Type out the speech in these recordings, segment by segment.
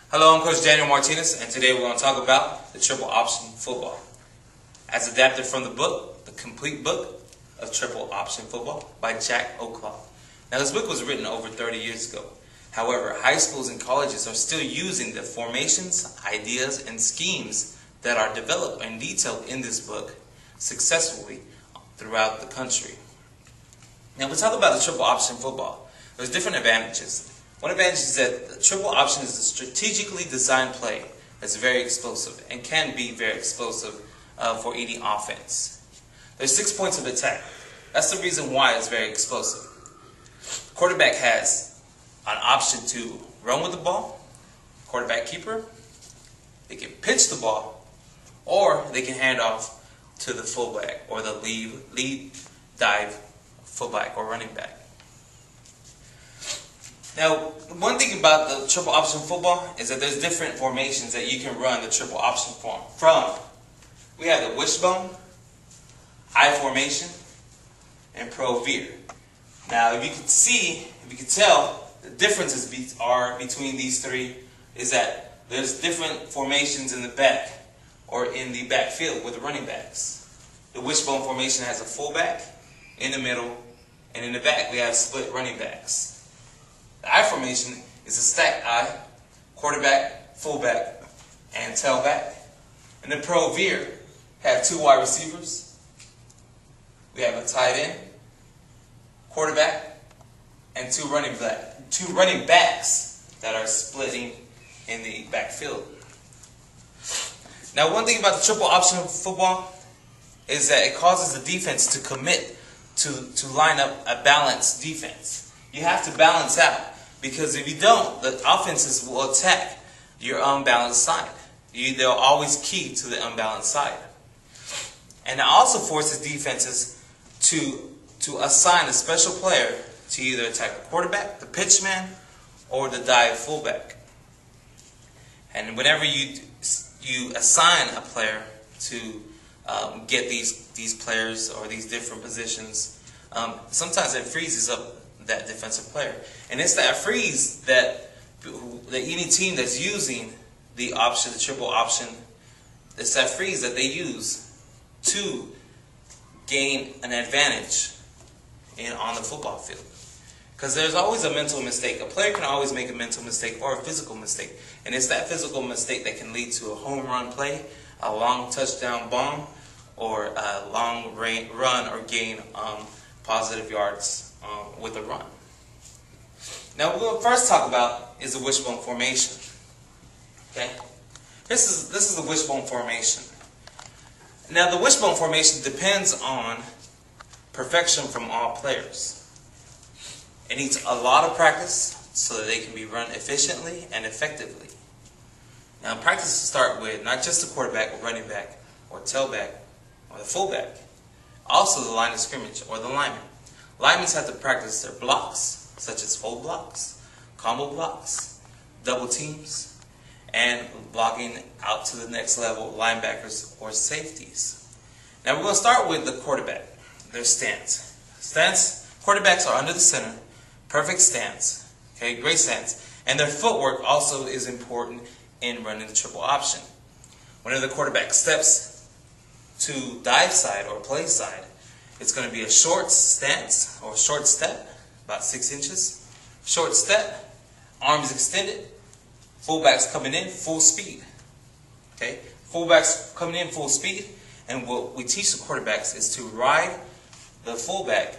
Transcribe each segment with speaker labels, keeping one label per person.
Speaker 1: Hello, I'm Coach Daniel Martinez, and today we're going to talk about the triple option football, as adapted from the book, The Complete Book of Triple Option Football by Jack O'Clough. Now, this book was written over 30 years ago. However, high schools and colleges are still using the formations, ideas, and schemes that are developed and detailed in this book successfully throughout the country. Now, we talk about the triple option football. There's different advantages. One advantage is that the triple option is a strategically designed play that's very explosive and can be very explosive for any offense. There's 6 points of attack. That's the reason why it's very explosive. The quarterback has an option to run with the ball, quarterback keeper, they can pitch the ball, or they can hand off to the fullback or the lead dive fullback or running back. Now, one thing about the triple option football is that there's different formations that you can run the triple option from. We have the wishbone, I formation, and pro veer. Now, if you can tell, the differences are between these three is that there's different formations in the back or in the backfield with the running backs. The wishbone formation has a fullback in the middle, and in the back we have split running backs. The I formation is a stacked I, quarterback, fullback, and tailback. And the pro veer have 2 wide receivers. We have a tight end, quarterback, and 2 running backs that are splitting in the backfield. Now, one thing about the triple option football is that it causes the defense to commit to line up a balanced defense. You have to balance out, because if you don't, the offenses will attack your unbalanced side. They'll always key to the unbalanced side. And it also forces defenses to assign a special player to either attack the quarterback, the pitch man, or the dive fullback. And whenever you assign a player to get these players or these different positions, sometimes it freezes up that defensive player. And it's that freeze that any team that's using the option, the triple option, it's that freeze that they use to gain an advantage on the football field. Because there's always a mental mistake. A player can always make a mental mistake or a physical mistake. And it's that physical mistake that can lead to a home run play, a long touchdown bomb, or a long run or gain positive yards with a run. Now, what we'll first talk about is the wishbone formation. Okay, this is the wishbone formation. Now, the wishbone formation depends on perfection from all players. It needs a lot of practice so that they can be run efficiently and effectively. Now, practice will start with not just the quarterback or running back or tailback or the fullback, also the line of scrimmage or the lineman. Linemen have to practice their blocks, such as fold blocks, combo blocks, double teams, and blocking out to the next level, linebackers or safeties. Now, we're going to start with the quarterback, their stance. Quarterbacks are under the center, perfect stance, okay, great stance. And their footwork also is important in running the triple option. Whenever the quarterback steps to dive side or play side, it's going to be a short stance or short step, about 6 inches. Short step, arms extended, fullbacks coming in full speed. Okay, fullbacks coming in full speed, and what we teach the quarterbacks is to ride the fullback,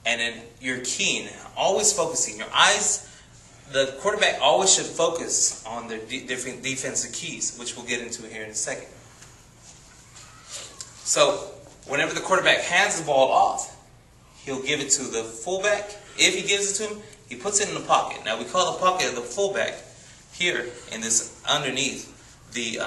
Speaker 1: and then you're keen, always focusing. Your eyes, the quarterback always should focus on their different defensive keys, which we'll get into here in a second. So, whenever the quarterback hands the ball off, he'll give it to the fullback. If he gives it to him, he puts it in the pocket. Now, we call the pocket of the fullback here in this underneath the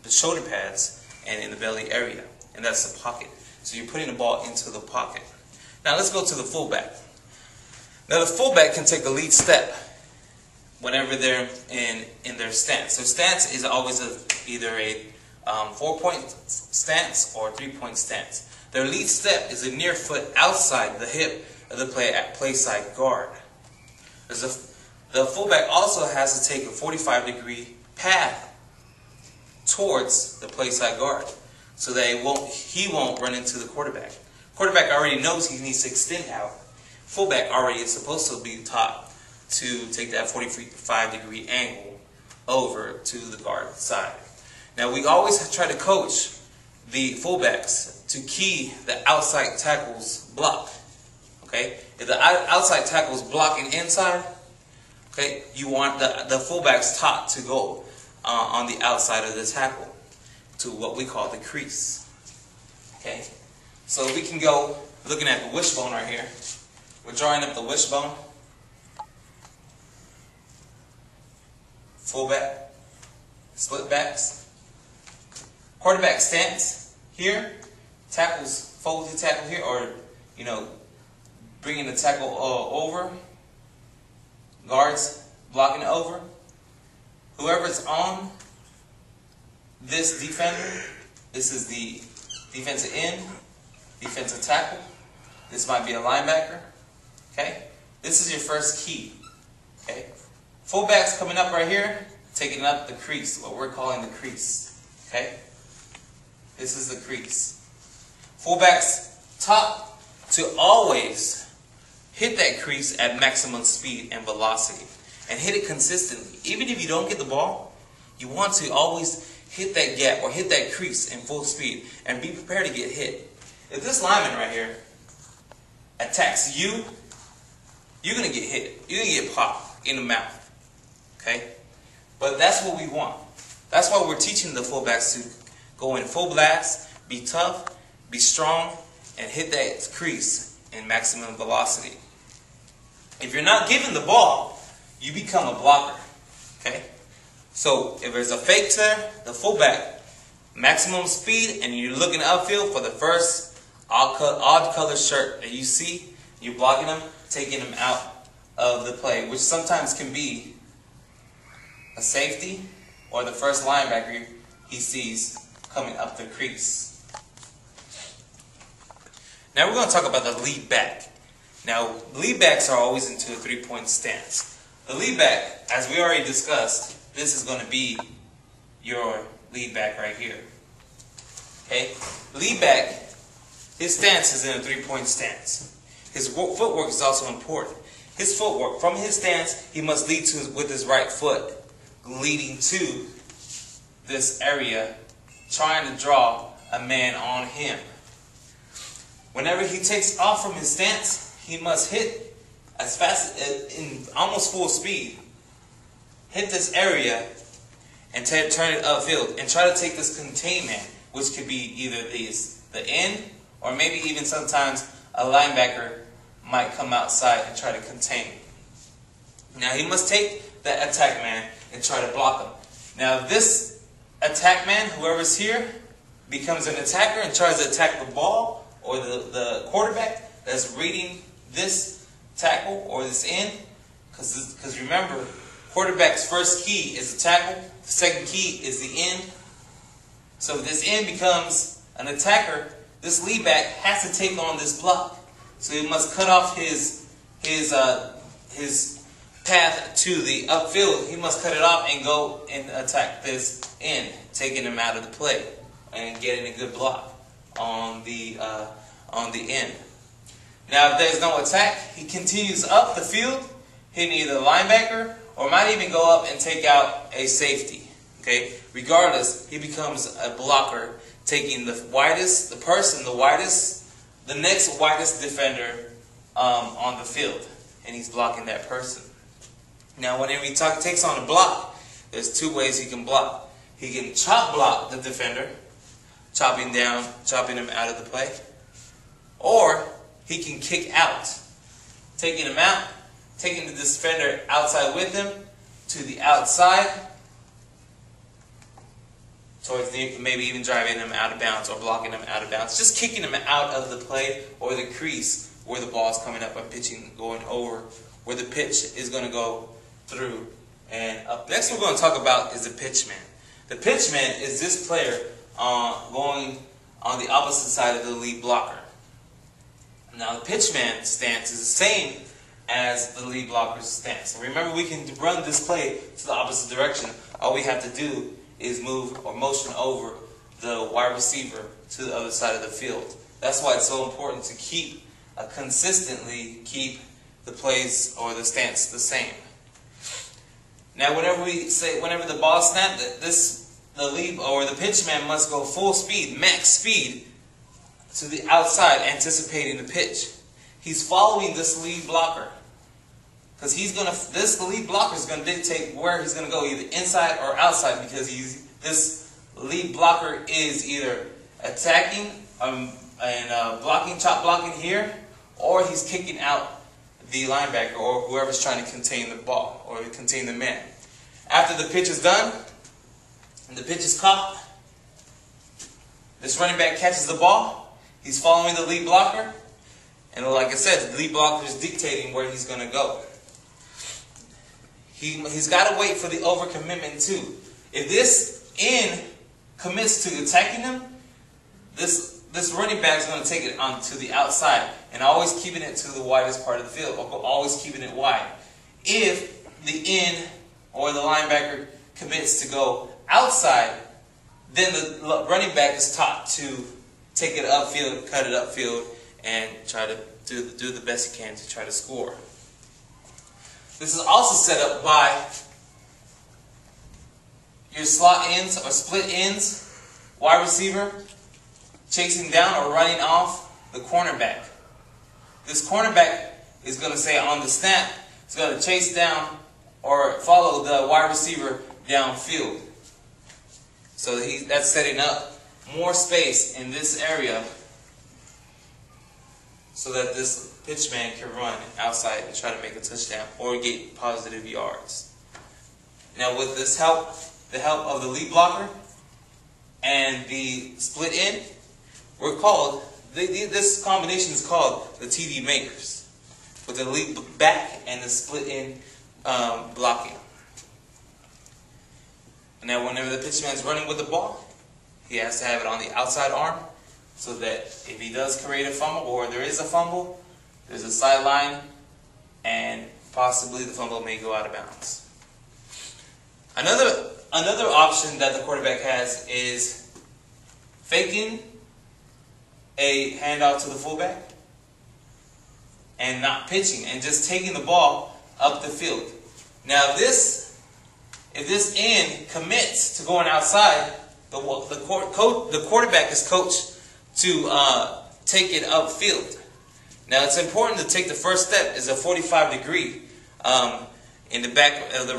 Speaker 1: shoulder pads and in the belly area, and that's the pocket. So you're putting the ball into the pocket. Now, let's go to the fullback. Now, the fullback can take the lead step whenever they're in their stance. So stance is always either a 4-point stance or 3-point stance. Their lead step is a near foot outside the hip of the play side guard. the fullback also has to take a 45-degree path towards the play side guard so that he won't run into the quarterback. Quarterback already knows he needs to extend out. Fullback already is supposed to be taught to take that 45-degree angle over to the guard side. Now, we always try to coach the fullbacks to key the outside tackle's block. Okay? If the outside tackle is blocking inside, okay, you want the fullbacks taught to go on the outside of the tackle to what we call the crease. Okay? So we can go looking at the wishbone right here. We're drawing up the wishbone. Fullback, split backs. Quarterback stance here. Tackles, fold the tackle here, or, bringing the tackle over. Guards blocking it over. Whoever's on this defender, this is the defensive end, defensive tackle. This might be a linebacker. Okay? This is your first key. Okay? Fullback's coming up right here, taking up the crease, what we're calling the crease. Okay? This is the crease. Fullback's taught to always hit that crease at maximum speed and velocity. And hit it consistently. Even if you don't get the ball, you want to always hit that gap or hit that crease in full speed and be prepared to get hit. If this lineman right here attacks you, you're going to get hit. You're going to get popped in the mouth. Okay? But that's what we want. That's why we're teaching the fullbacks to go in full blast, be tough, be strong, and hit that crease in maximum velocity. If you're not given the ball, you become a blocker. Okay? So if there's a fake there, the fullback, maximum speed, and you're looking upfield for the first odd color shirt that you see, you're blocking them, taking them out of the play, which sometimes can be a safety or the first linebacker he sees coming up the crease. Now we're going to talk about the lead back. Now, lead backs are always into a three-point stance. The lead back, as we already discussed, this is going to be your lead back right here. Okay? Lead back, his stance is in a three-point stance. His footwork is also important. His footwork, from his stance, he must lead with his right foot, leading to this area, trying to draw a man on him. Whenever he takes off from his stance, he must hit as fast, in almost full speed, hit this area and turn it upfield and try to take this containment, which could be either the end or maybe even sometimes a linebacker might come outside and try to contain him. Now he must take that attack man and try to block him. Now if this attack man, whoever's here, becomes an attacker and tries to attack the ball or the quarterback that's reading this tackle or this end, because remember, quarterback's first key is the tackle, the second key is the end. So if this end becomes an attacker, this lead back has to take on this block. So he must cut off his path to the upfield. He must cut it off and go and attack this end, taking him out of the play and getting a good block on the end. Now, if there's no attack, he continues up the field, hitting either the linebacker or might even go up and take out a safety. Okay, regardless, he becomes a blocker, taking the next widest defender on the field, and he's blocking that person. Now, whenever he takes on a block, there's two ways he can block. He can chop block the defender, chopping him out of the play, or he can kick out, taking him out, taking the defender outside with him to the outside, towards maybe even driving him out of bounds or blocking him out of bounds, just kicking him out of the play or the crease where the ball's coming up and pitching, going over, where the pitch is going to go through and up. Next we're going to talk about is the pitchman. The pitchman is this player going on the opposite side of the lead blocker. Now the pitchman stance is the same as the lead blocker's stance. And remember, we can run this play to the opposite direction. All we have to do is move or motion over the wide receiver to the other side of the field. That's why it's so important to consistently keep the plays or the stance the same. Now, whenever the ball is snapped, the lead or the pitch man must go full speed, max speed, to the outside, anticipating the pitch. He's following this lead blocker, because this lead blocker is going to dictate where he's going to go, either inside or outside, because this lead blocker is either attacking and chop blocking here, or he's kicking out the linebacker or whoever's trying to contain the ball or contain the man. After the pitch is done and the pitch is caught, this running back catches the ball. He's following the lead blocker, and like I said, the lead blocker is dictating where he's going to go. He's got to wait for the overcommitment too. If this end commits to attacking him, this running back is going to take it onto the outside and always keeping it to the widest part of the field, or always keeping it wide. If the end or the linebacker commits to go outside, then the running back is taught to take it upfield, cut it upfield, and try to do the best he can to try to score. This is also set up by your slot ends or split ends, wide receiver, chasing down or running off the cornerback. This cornerback is going to say on the snap, it's going to chase down or follow the wide receiver downfield. So that's setting up more space in this area so that this pitchman can run outside and try to make a touchdown or get positive yards. Now with this help, the help of the lead blocker and the split end, this combination is called the TD makers, with the lead back and the split end blocking. Now whenever the pitchman is running with the ball, he has to have it on the outside arm, so that if he does create a fumble or there is a fumble, there's a sideline and possibly the fumble may go out of bounds. Another option that the quarterback has is faking a handoff to the fullback and not pitching and just taking the ball up the field. Now if this end commits to going outside, the quarterback is coached to take it upfield. Now it's important to take the first step is a 45-degree in the back of the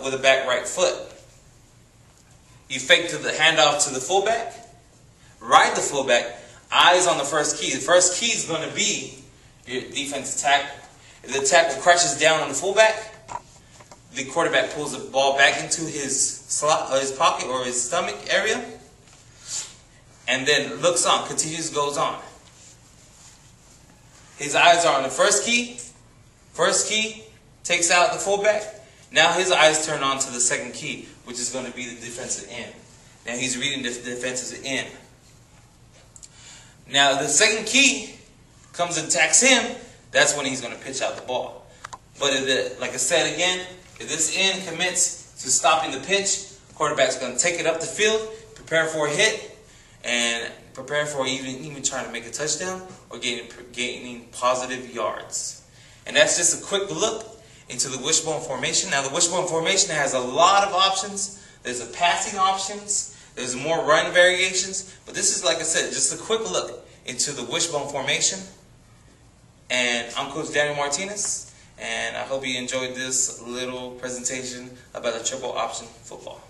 Speaker 1: with the back right foot. You fake to the handoff to the fullback, ride the fullback, eyes on the first key. The first key is going to be your defensive tackle. If the tackle crashes down on the fullback, the quarterback pulls the ball back into his slot or his pocket or his stomach area, and then looks on, continues, goes on. His eyes are on the first key. First key takes out the fullback. Now his eyes turn on to the second key, which is going to be the defensive end. Now he's reading the defensive end. Now the second key comes and attacks him. That's when he's going to pitch out the ball. But like I said again, if this end commits to stopping the pitch, quarterback's going to take it up the field, prepare for a hit, and prepare for even trying to make a touchdown or gaining positive yards. And that's just a quick look into the wishbone formation. Now the wishbone formation has a lot of options. There's a passing options. There's more run variations. But this is, like I said, just a quick look into the wishbone formation. And I'm Coach Daniel Martinez. And I hope you enjoyed this little presentation about the triple option football.